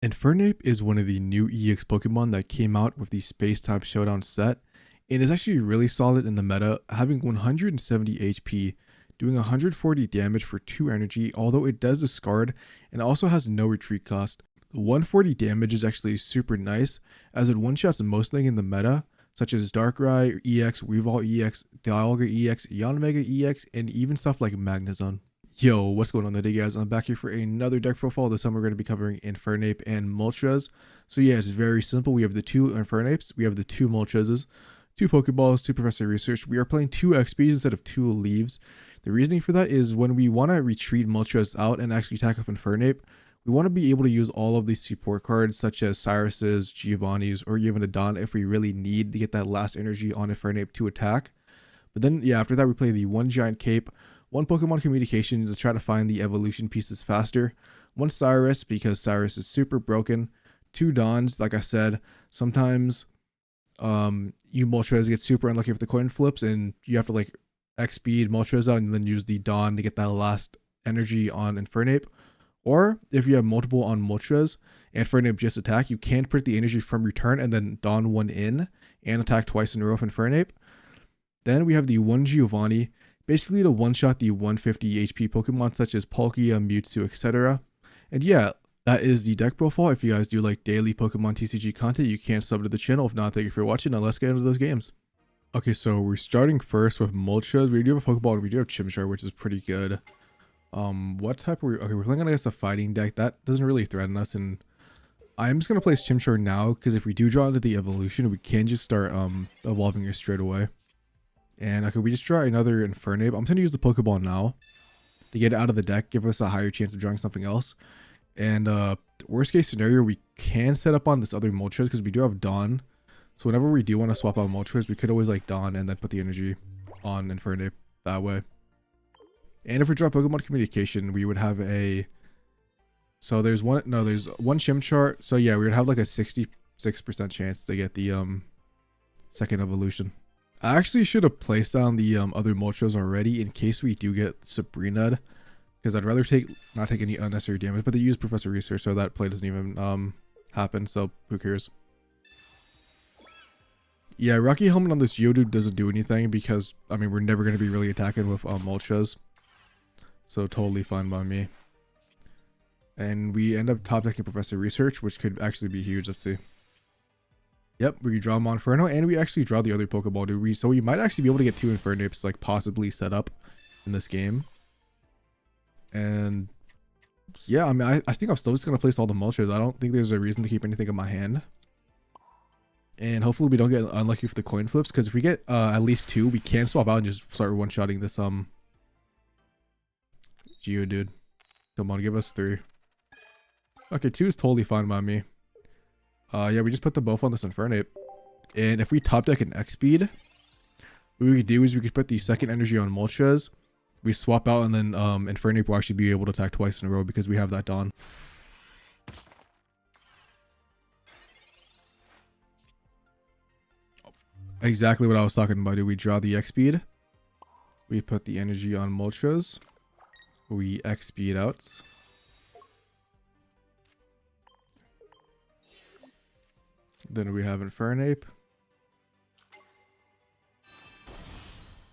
Infernape is one of the new EX Pokemon that came out with the Space Time Showdown set, and is actually really solid in the meta, having 170 HP, doing 140 damage for 2 energy, although it does discard and also has no retreat cost. The 140 damage is actually super nice, as it one-shots most things in the meta, such as Darkrai EX, Weavile EX, Dialga EX, Yanmega EX, and even stuff like Magnezone. Yo, what's going on today, guys? I'm back here for another deck profile. This time we're going to be covering Infernape and Moltres. So yeah, it's very simple. We have the two Infernapes, we have the two Moltreses, 2 Pokeballs, 2 Professor Research. We are playing 2 XPs instead of 2 Leaves. The reasoning for that is when we want to retreat Moltres out and actually attack off Infernape, we want to be able to use all of these support cards such as Cyrus's, Giovanni's, or even a Dawn if we really need to get that last energy on Infernape to attack. But then, yeah, after that we play the 1 Giant Cape, 1 Pokemon Communication to try to find the evolution pieces faster, 1 Cyrus because Cyrus is super broken, 2 Dawns, like I said, sometimes you Moltres get super unlucky with the coin flips and you have to like X speed Moltres out and then use the Dawn to get that last energy on Infernape. Or if you have multiple on Moltres and Infernape just attack, you can print the energy from return and then Dawn 1 in and attack twice in a row with Infernape. Then we have the 1 Giovanni, basically to one-shot the 150 HP Pokemon such as Palkia, Mewtwo, etc. And yeah, that is the deck profile. If you guys do like daily Pokemon TCG content, you can sub to the channel. If not, thank you for watching. Now let's get into those games. Okay, so we're starting first with Moltres. We do have a Pokeball and we do have Chimchar, which is pretty good. What type are we? Okay, we're playing against a fighting deck. That doesn't really threaten us, and I'm just gonna place Chimchar now because if we do draw into the evolution, we can just start evolving it straight away. And okay, we just draw another Infernape. I'm going to use the Pokeball now to get it out of the deck, give us a higher chance of drawing something else. And worst case scenario, we can set up on this other Moltres because we do have Dawn. So whenever we do want to swap out Moltres, we could always like Dawn and then put the energy on Infernape that way. And if we draw Pokemon Communication, we would have a... So there's one Chimchar. So yeah, we would have like a 66% chance to get the second evolution. I actually should have placed down the other Moltres already in case we do get Sabrina, because I'd rather not take any unnecessary damage, but they use Professor Research, so that play doesn't even happen, so who cares. Yeah, Rocky Helmet on this Geodude doesn't do anything because, I mean, we're never going to be really attacking with Moltres, so totally fine by me. And we end up top decking Professor Research, which could actually be huge. Let's see. Yep, we draw Monferno, and we actually draw the other Pokeball, dude. So we might actually be able to get 2 Infernapes, like, possibly set up in this game. And, yeah, I mean, I think I'm still just going to place all the Moltres. I don't think there's a reason to keep anything in my hand. And hopefully we don't get unlucky with the coin flips, because if we get at least 2, we can swap out and just start one-shotting this, Geodude. Come on, give us 3. Okay, 2 is totally fine by me. Yeah, we just put them both on this Infernape. And if we top deck an X speed, what we could do is we could put the second energy on Moltres. We swap out and then Infernape will actually be able to attack twice in a row because we have that Dawn. Exactly what I was talking about, dude. We draw the X speed. We put the energy on Moltres. We X speed out. Then we have Infernape.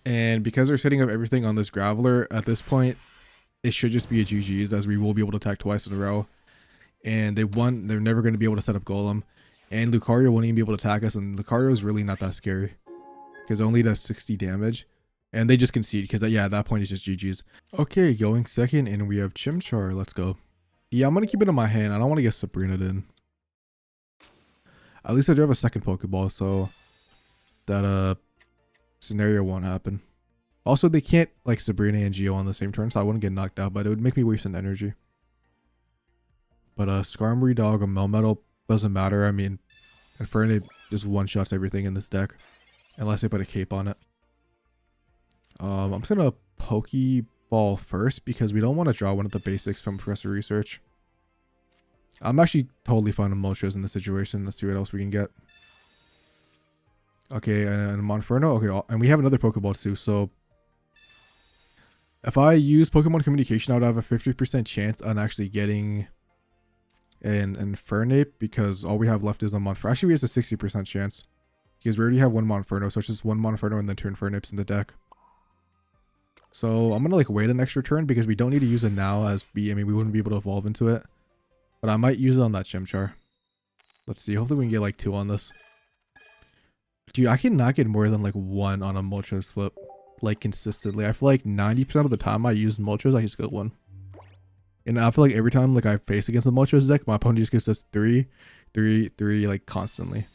And because we're setting up everything on this Graveler, at this point, it should just be a GG's, as we will be able to attack twice in a row. And they're never going to be able to set up Golem. And Lucario won't even be able to attack us, and Lucario is really not that scary, because it only does 60 damage. And they just concede, because yeah, at that point it's just GG's. Okay, going second, and we have Chimchar. Let's go. Yeah, I'm going to keep it in my hand. I don't want to get Sabrina in. At least I do have a second Pokeball, so that scenario won't happen. Also, they can't like Sabrina and Geo on the same turn, so I wouldn't get knocked out, but it would make me waste an energy. But Skarmory Dog or Melmetal doesn't matter. I mean, Infernape just one-shots everything in this deck, unless they put a cape on it. I'm just gonna Pokeball first because we don't want to draw one of the basics from Professor Research. I'm actually totally fine with Moltres in this situation. Let's see what else we can get. Okay, and Monferno. Okay, and we have another Pokeball too. So if I use Pokemon Communication, I would have a 50% chance on actually getting and Infernape because all we have left is a Monferno. Actually, we have a 60% chance because we already have one Monferno, so it's just one Monferno and then 2 Infernapes in the deck. So I'm gonna like wait an extra turn because we don't need to use it now, as we wouldn't be able to evolve into it. But I might use it on that Chimchar. Let's see. Hopefully we can get like 2 on this. Dude, I cannot get more than like 1 on a Moltres flip, like consistently. I feel like 90% of the time I use Moltres, I just get 1. And I feel like every time like I face against a Moltres deck, my opponent just gets this 3, 3, 3 like constantly.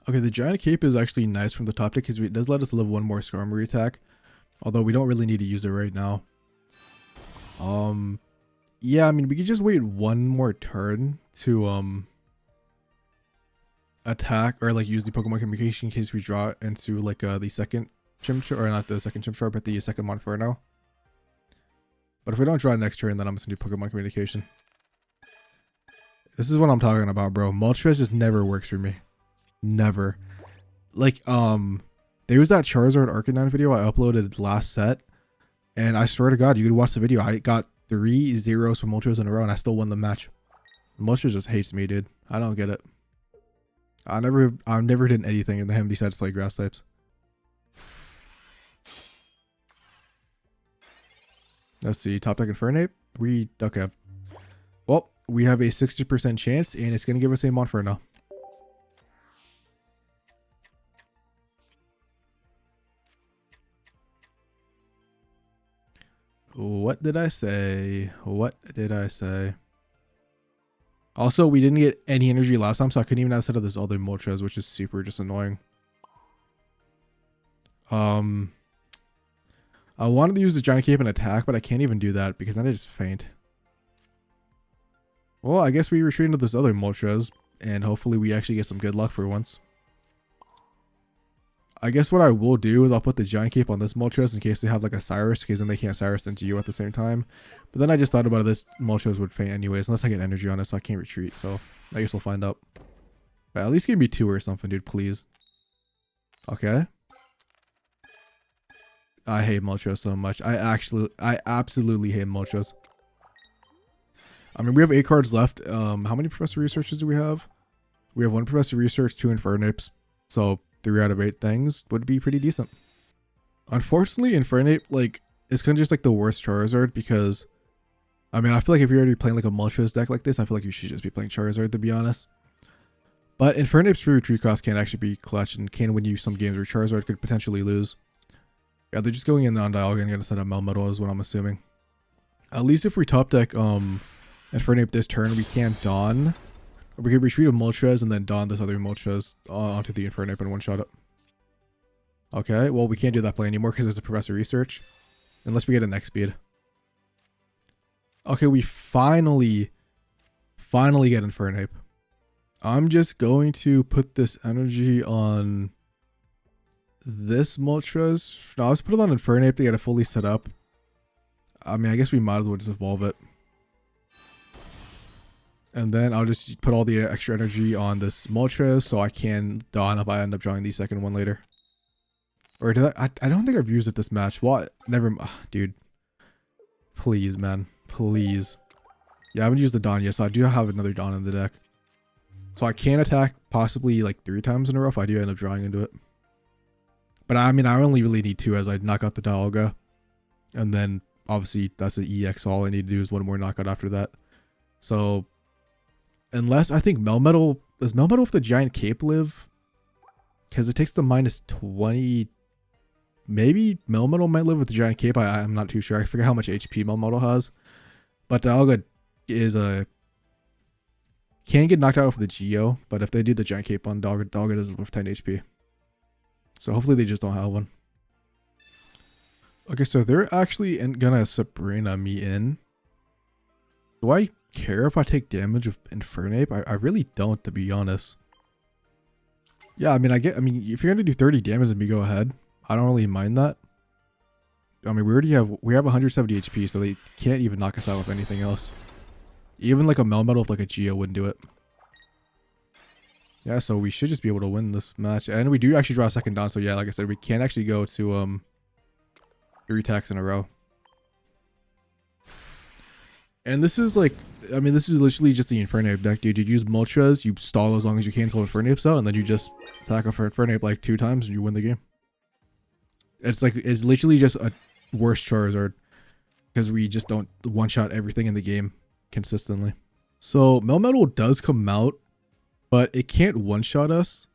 Okay, the Giant Cape is actually nice from the top deck because it does let us live 1 more Skarmory attack. Although we don't really need to use it right now. Yeah, I mean, we could just wait 1 more turn to attack or like use the Pokemon communication in case we draw into like the second Chimchar, or not the second Chimchar, but the second Monferno. But if we don't draw next turn, then I'm just gonna do Pokemon communication. This is what I'm talking about, bro. Moltres just never works for me. Never. Like, there was that Charizard Arcanine video I uploaded last set, and I swear to God, you could watch the video. I got 3 zeros from Moltres in a row, and I still won the match. Moltres just hates me, dude. I don't get it. I never did anything in the him besides play grass types. Let's see, top deck Infernape. Okay. Well, we have a 60% chance, and it's gonna give us a Monferno. What did I say? What did I say? Also, we didn't get any energy last time, so I couldn't even have set up this other Moltres, which is super just annoying. I wanted to use the Giant Cape and attack, but I can't even do that because then I just faint. Well, I guess we retreat into this other Moltres, and hopefully we actually get some good luck for once. I guess what I will do is I'll put the Giant Cape on this Moltres in case they have like a Cyrus, because then they can't Cyrus into you at the same time. But then I just thought about it, this Moltres would faint anyways, unless I get energy on it, so I can't retreat. So I guess we'll find out. But at least give me 2 or something, dude, please. Okay. I hate Moltres so much. I absolutely hate Moltres. I mean, we have 8 cards left. How many Professor Researches do we have? We have 1 Professor Research, 2 Infernapes. So 3 out of 8 things would be pretty decent. Unfortunately, Infernape, like, it's kind of just like the worst Charizard because, I mean, I feel like if you're already playing like a Moltres deck like this, I feel like you should just be playing Charizard, to be honest. But Infernape's free retreat cost can actually be clutch and can win you some games where Charizard could potentially lose. Yeah, they're just going in on Dialga and gonna set up Melmetal is what I'm assuming. At least if we top deck Infernape this turn, we can't Dawn. Or we could retreat a Moltres and then Dawn this other Moltres onto the Infernape and one-shot it. Okay, well we can't do that play anymore because there's a Professor Research. Unless we get an X speed. Okay, we finally get Infernape. I'm just going to put this energy on this Moltres. No, let's put it on Infernape to get it fully set up. I mean, I guess we might as well just evolve it. And then I'll just put all the extra energy on this Moltres so I can Dawn if I end up drawing the second one later. Or did I don't think I've used it this match. What? Never. Dude. Please, man. Please. Yeah, I haven't used the Dawn yet, so I do have another Dawn in the deck. So I can attack possibly like 3 times in a row if I do end up drawing into it. But I mean, I only really need 2 as I knock out the Dialga. And then, obviously, that's an EX, so all I need to do is 1 more knockout after that. So, unless, I think Melmetal... Does Melmetal with the Giant Cape live? Because it takes the -20... Maybe Melmetal might live with the Giant Cape. I'm not too sure. I forget how much HP Melmetal has. But Dialga is a... Can get knocked out with the Geo, but if they do the Giant Cape on Dialga does live with 10 HP. So hopefully they just don't have one. Okay, so they're actually gonna Sabrina me in. Do I care if I take damage with Infernape? I really don't, to be honest. Yeah, I mean, if you're gonna do 30 damage, then me go ahead. I don't really mind that. I mean, we have 170 HP, so they can't even knock us out with anything else. Even like a Melmetal with like a Geo wouldn't do it. Yeah, so we should just be able to win this match. And we do actually draw a second Dawn, so yeah, like I said, we can actually go to 3 attacks in a row. And this is like, I mean, this is literally just the Infernape deck, dude. You use Moltres, you stall as long as you can until Infernape's out, and then you just attack a Infernape like 2 times and you win the game. It's like, it's literally just a worse Charizard because we just don't one-shot everything in the game consistently. So Melmetal does come out, but it can't one-shot us.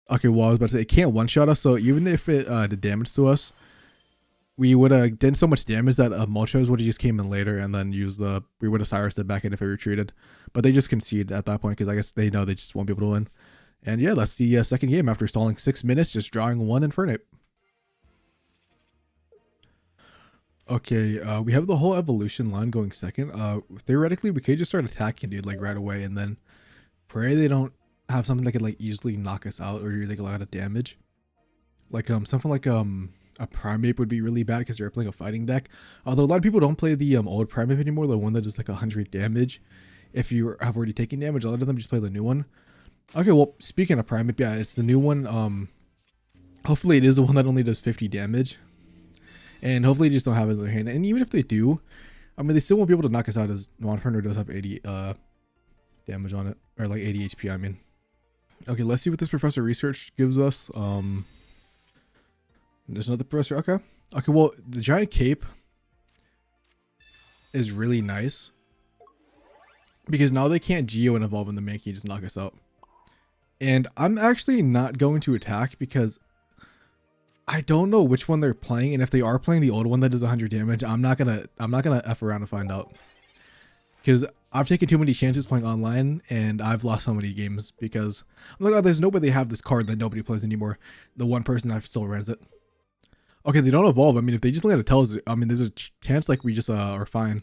Okay, well, I was about to say, it can't one-shot us, so even if it did damage to us, we would have done so much damage that Moltres would have just came in later and then we would have Cyrused it back in if it retreated. But they just concede at that point because I guess they know they just won't be able to win. And yeah, that's the second game after stalling 6 minutes, just drawing 1 Infernape. Okay, we have the whole evolution line going second. Theoretically, we could just start attacking, dude, like right away, and then pray they don't have something that could like easily knock us out or do like a lot of damage. Like something like a Primeape would be really bad because they're playing a fighting deck. Although a lot of people don't play the old Primeape anymore, the one that does like 100 damage. If you have already taken damage, a lot of them just play the new one. Okay, well, speaking of Primeape, yeah, it's the new one. Hopefully it is the one that only does 50 damage. And hopefully they just don't have it in their hand. And even if they do, I mean, they still won't be able to knock us out as Inferno does have 80 damage on it. Or like 80 HP, I mean. Okay, let's see what this Professor Research gives us. There's another Professor, okay. Okay, well, the Giant Cape is really nice. Because now they can't Geo and evolve in the Mankey and just knock us out. And I'm actually not going to attack because I don't know which one they're playing, and if they are playing the old one that does 100 damage, I'm not gonna F around to find out. Because I've taken too many chances playing online, and I've lost so many games because I'm like, oh, there's no way they have this card that nobody plays anymore. The one person that still runs it. Okay, they don't evolve. I mean, if they just land a Tails, I mean, there's a chance like we just are fine.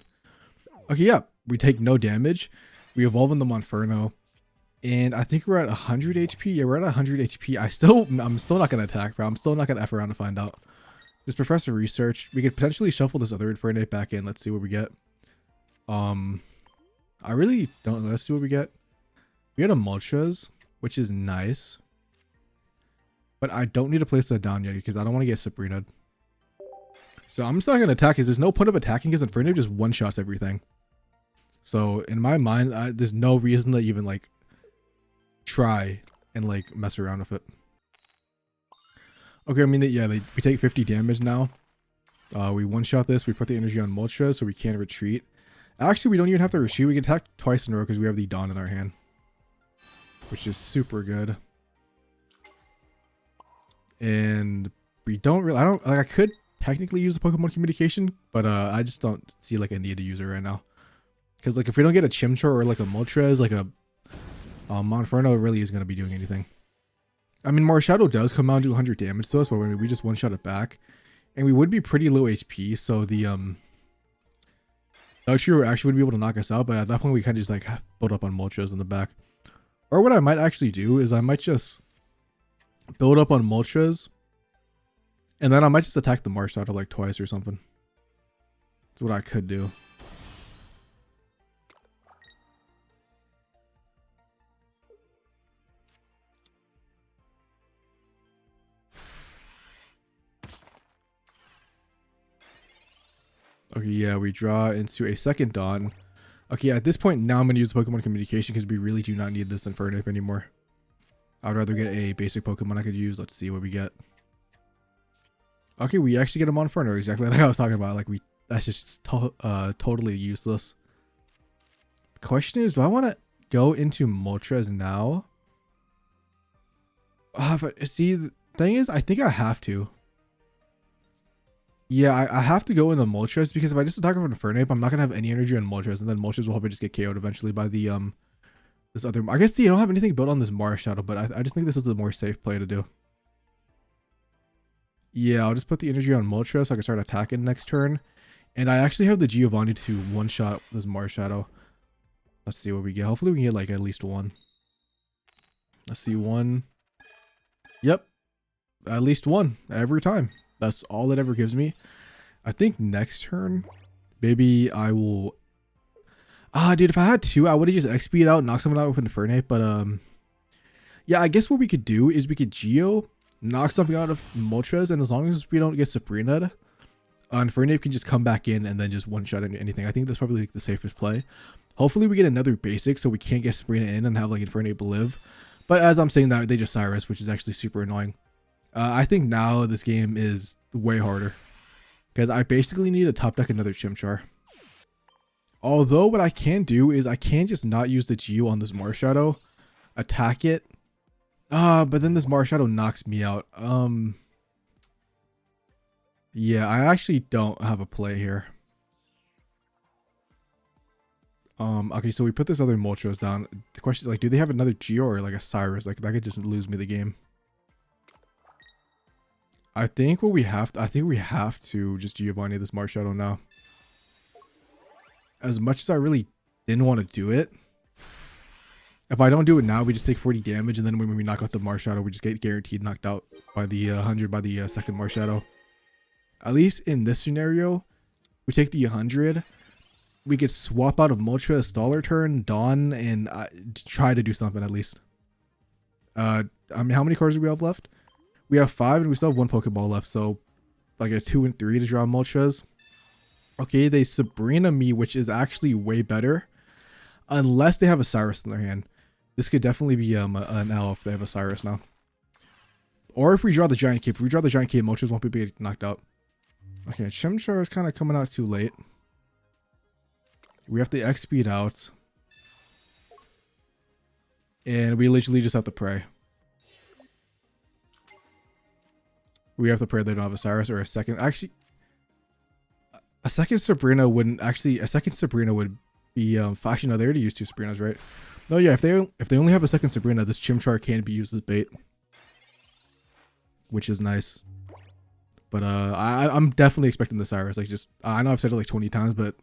Okay, yeah, we take no damage. We evolve in the Monferno. And I think we're at 100 HP. Yeah, we're at 100 HP. I'm still not going to attack, bro. I'm still not going to F around to find out. This Professor Research. We could potentially shuffle this other Infernape back in. Let's see what we get. I really don't know. Let's see what we get. We got a Moltres, which is nice. But I don't need to place that down yet because I don't want to get Sabrina'd. So I'm just not going to attack because there's no point of attacking because Infernape just one-shots everything. So in my mind, there's no reason to even like try and like mess around with it. Okay, I mean, we take 50 damage now. We one-shot this. We put the energy on Moltres so we can't retreat. Actually, we don't even have to retreat. We can attack twice in a row because we have the Dawn in our hand, which is super good. And we don't really, I could technically use the Pokemon communication, but I just don't see like a need to use it right now. Because like if we don't get a Chimchar or like a Moltres, like a Monferno really is going to be doing anything. I mean, Marshadow does come out and do 100 damage to us, but we just one-shot it back. And we would be pretty low HP, so the Uxie actually would be able to knock us out, but at that point we kind of just like build up on Moltres in the back. Or what I might actually do is I might just build up on Moltres, and then I might just attack the Marshadow like twice or something. That's what I could do. Okay, yeah, we draw into a second Dawn. Okay, at this point, now I'm going to use Pokemon Communication because we really do not need this Infernape anymore. I would rather get a basic Pokemon I could use. Let's see what we get. Okay, we actually get a Monferno, exactly like I was talking about. Like, that's just totally useless. The question is, do I want to go into Moltres now? But see, the thing is, I think I have to. Yeah, I have to go into Moltres because if I just attack with Infernape, I'm not gonna have any energy on Moltres, and then Moltres will probably just get KO'd eventually by the this other. I guess you don't have anything built on this Marshadow, but I just think this is the more safe play to do. Yeah, I'll just put the energy on Moltres so I can start attacking next turn, and I actually have the Giovanni to one-shot this Marshadow. Let's see what we get. Hopefully we can get like at least one. Let's see, one. Yep, at least one every time. That's all it ever gives me. I think next turn, maybe I will. Dude, if I had two, I would have just XP'd out, knock someone out with Infernape. But yeah, I guess what we could do is we could Geo knock something out of Moltres, and as long as we don't get Sabrina, Infernape can just come back in and then just one-shot anything. I think that's probably like the safest play. Hopefully we get another basic so we can't get Sabrina in and have like Infernape live. But as I'm saying that, they just Cyrus, which is actually super annoying. I think now this game is way harder because I basically need to top deck another Chimchar. Although what I can do is I can just not use the Geo on this Marshadow, attack it. But then this Marshadow knocks me out. Yeah, I actually don't have a play here. Okay, so we put this other Moltres down. The question, like, do they have another Geo or like a Cyrus? Like, that could just lose me the game. I think we have to just Giovanni this Marshadow now. As much as I really didn't want to do it, if I don't do it now, we just take 40 damage, and then when we knock out the Marshadow, we just get guaranteed knocked out by the 100 by the second Marshadow. At least in this scenario, we take the 100. We could swap out of Moltres, stall our turn, Dawn, and try to do something at least. I mean, how many cards do we have left? We have 5, and we still have 1 Pokeball left, so like a 2 and 3 to draw Moltres. Okay, they Sabrina me, which is actually way better. Unless they have a Cyrus in their hand. This could definitely be an L if they have a Cyrus now. Or if we draw the Giant Cape. If we draw the Giant Cape, Moltres won't be knocked out. Okay, Chimchar is kind of coming out too late. We have to X speed out. And we literally just have to pray. We have to pray they don't have a Cyrus or a second. Actually, a second Sabrina wouldn't actually. A second Sabrina would be. Actually, no, they already used 2 Sabrinas, right? No, yeah. If they only have a second Sabrina, this Chimchar can be used as bait, which is nice. But I'm definitely expecting the Cyrus. Like, just I know I've said it like 20 times, but.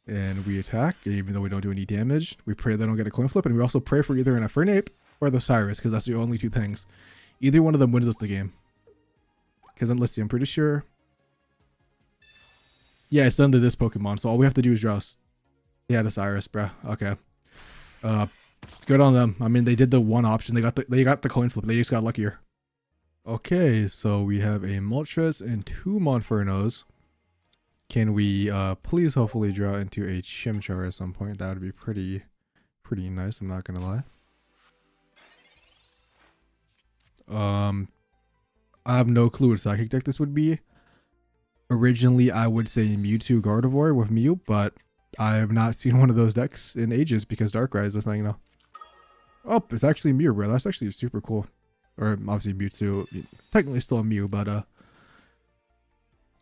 And we attack, even though we don't do any damage. We pray they don't get a coin flip, and we also pray for either an Infernape or the Cyrus, because that's the only 2 things. Either one of them wins us the game. Because let's see, I'm pretty sure. Yeah, it's done to this Pokemon, so all we have to do is draw. Yeah, the Cyrus, bruh. Okay. Good on them. I mean, they did the one option. They got the coin flip. They just got luckier. Okay, so we have a Moltres and 2 Monfernos. Can we please hopefully draw into a Chimchar at some point? That would be pretty nice, I'm not gonna lie. I have no clue what psychic deck this would be. Originally I would say Mewtwo Gardevoir with Mew, but I have not seen one of those decks in ages because Darkrai is a thing now. Oh, it's actually Mew, bro. That's actually super cool. Or obviously Mewtwo, technically still a Mew, but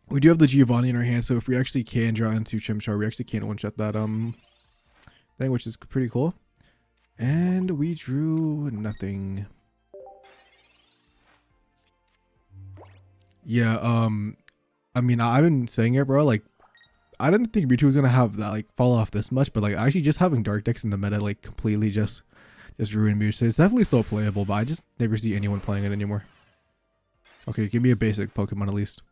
we do have the Giovanni in our hand, so if we actually can draw into Chimchar, we actually can one-shot that thing, which is pretty cool. And we drew nothing. Yeah, I mean, I've been saying it, bro. Like, I didn't think Mewtwo was gonna have that like fall off this much, but like actually just having dark decks in the meta like completely just ruined Mewtwo. It's definitely still playable, but I just never see anyone playing it anymore. Okay, give me a basic Pokemon at least.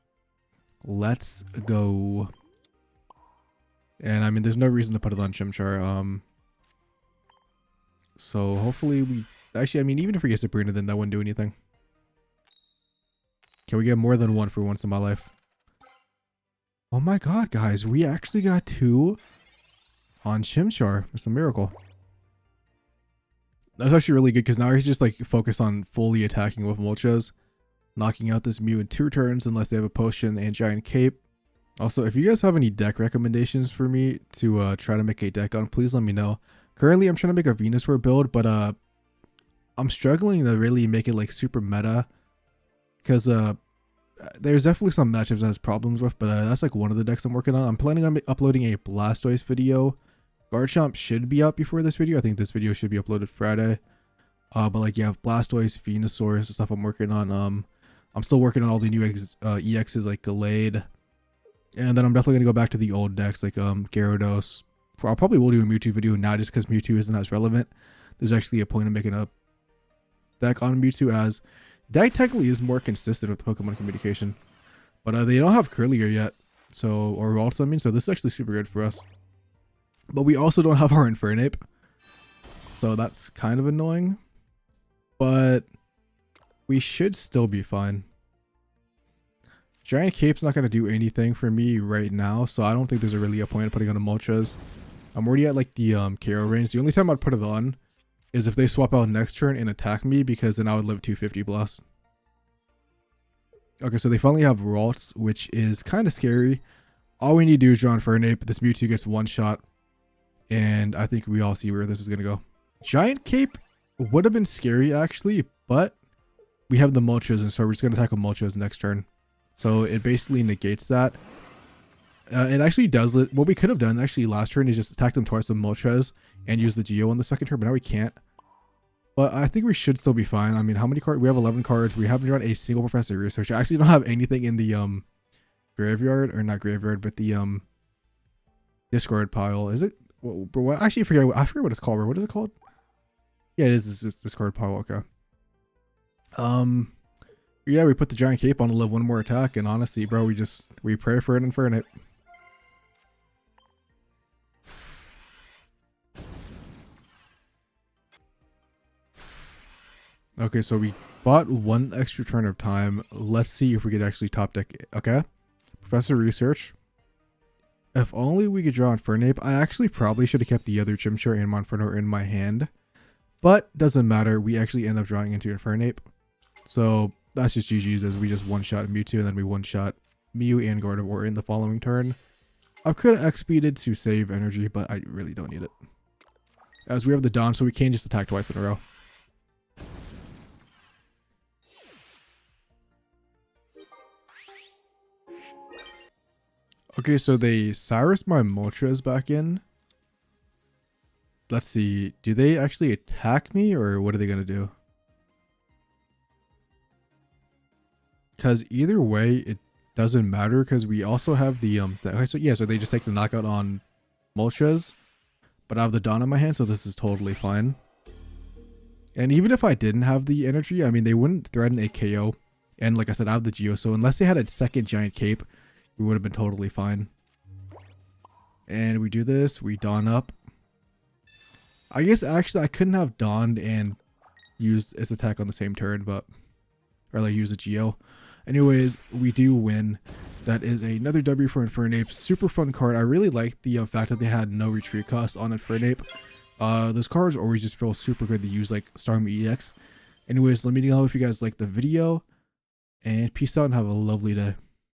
Let's go. And I mean, there's no reason to put it on Chimchar. So hopefully we actually, I mean, even if we get Sabrina, then that wouldn't do anything. Can we get more than 1 for once in my life? Oh my god, guys, we actually got 2 on Chimchar. It's a miracle. That's actually really good because now we can just like focus on fully attacking with Moltres, knocking out this Mew in 2 turns unless they have a potion and Giant Cape. Also, if you guys have any deck recommendations for me to try to make a deck on, please let me know. Currently, I'm trying to make a Venusaur build, but I'm struggling to really make it like super meta because there's definitely some matchups that has problems with, but that's like one of the decks I'm working on. I'm planning on uploading a Blastoise video. Garchomp should be up before this video. I think this video should be uploaded Friday. But like, yeah, Blastoise, Venusaur is the stuff I'm working on. I'm still working on all the new EXs like Gallade. And then I'm definitely going to go back to the old decks like Gyarados. I probably will do a Mewtwo video now just because Mewtwo isn't as relevant. There's actually a point of making a deck on Mewtwo as deck technically is more consistent with Pokemon communication. But they don't have Curlier yet. So, or also, I mean, so this is actually super good for us. But we also don't have our Infernape. So that's kind of annoying. But we should still be fine. Giant Cape's not going to do anything for me right now, so I don't think there's really a point in putting on a Moltres. I'm already at like the KO range. The only time I'd put it on is if they swap out next turn and attack me, because then I would live 250 plus. Okay, so they finally have Ralts, which is kind of scary. All we need to do is draw Infernape. This Mewtwo gets one shot, and I think we all see where this is going to go. Giant Cape would have been scary actually, but we have the Moltres, and so we're just going to attack a Moltres next turn. So it basically negates that. It actually does what we could have done actually last turn is just attack them twice with Moltres and use the Geo on the second turn, but now we can't. But I think we should still be fine. I mean, how many cards? We have 11 cards. We haven't drawn a single Professor Research. I actually don't have anything in the graveyard, or not graveyard, but the discard pile. Is it? What? Actually, I forget what it's called. What is it called? Yeah, it is this discard pile. Okay. Yeah, we put the Giant Cape on to live one more attack, and honestly, bro, we pray for an Infernape. Okay, so we bought one extra turn of time. Let's see if we could actually top deck it. Okay. Professor Research. If only we could draw Infernape. I actually probably should have kept the other Chimchar and Monferno in my hand. But doesn't matter. We actually end up drawing into Infernape. So that's just GG's, as we just one-shot Mewtwo and then we one-shot Mew and Gardevoir in the following turn. I could have X-speeded to save energy, but I really don't need it. As we have the Dawn, so we can just attack twice in a row. Okay, so they Cyrus my Moltres back in. Let's see. Do they actually attack me, or what are they going to do? Because either way, it doesn't matter, because we also have the okay, so yeah, so they just take the knockout on Moltres, but I have the Dawn in my hand, so this is totally fine. And even if I didn't have the energy, I mean, they wouldn't threaten a KO. And like I said, I have the Geo, so unless they had a second Giant Cape, we would have been totally fine. And we do this, we Dawn up. I guess actually I couldn't have Dawned and used its attack on the same turn, but or like use a Geo. Anyways, we do win. That is another W for Infernape. Super fun card. I really like the fact that they had no retreat cost on Infernape. Those cards always just feel super good to use, like Infernape EX. Anyways, let me know if you guys liked the video, and peace out and have a lovely day.